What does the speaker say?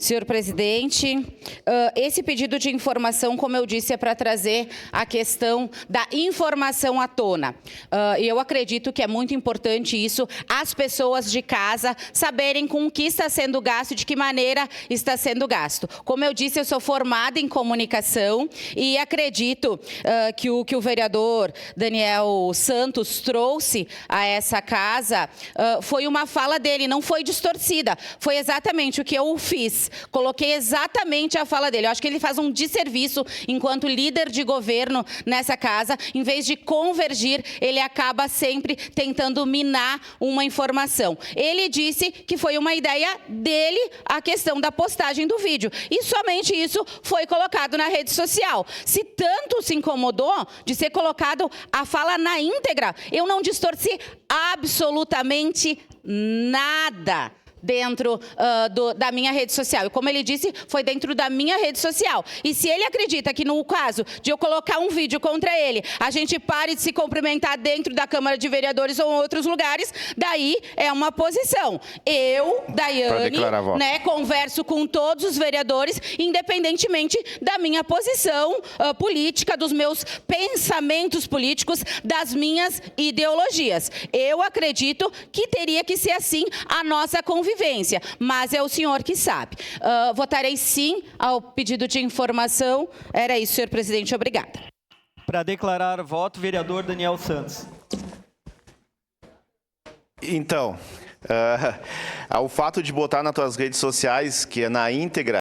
Senhor presidente, esse pedido de informação, como eu disse, é para trazer a questão da informação à tona. E eu acredito que é muito importante isso, as pessoas de casa saberem com o que está sendo gasto e de que maneira está sendo gasto. Como eu disse, eu sou formada em comunicação e acredito que o vereador Daniel Santos trouxe a essa casa foi uma fala dele, não foi distorcida, foi exatamente o que eu fiz. Coloquei exatamente a fala dele. Eu acho que ele faz um desserviço enquanto líder de governo nessa casa. Em vez de convergir, ele acaba sempre tentando minar uma informação. Ele disse que foi uma ideia dele a questão da postagem do vídeo. E somente isso foi colocado na rede social. Se tanto se incomodou de ser colocado a fala na íntegra, eu não distorci absolutamente nada dentro da minha rede social. E como ele disse, foi dentro da minha rede social. E se ele acredita que no caso de eu colocar um vídeo contra ele, a gente pare de se cumprimentar dentro da Câmara de Vereadores ou em outros lugares, daí é uma posição. Eu, Daiane, né, converso com todos os vereadores, independentemente da minha posição política, dos meus pensamentos políticos, das minhas ideologias. Eu acredito que teria que ser assim a nossa convivência, mas é o senhor que sabe. Votarei sim ao pedido de informação. Era isso, senhor presidente. Obrigada. Para declarar voto, vereador Daniel Santos. Então, o fato de botar nas tuas redes sociais, que é na íntegra,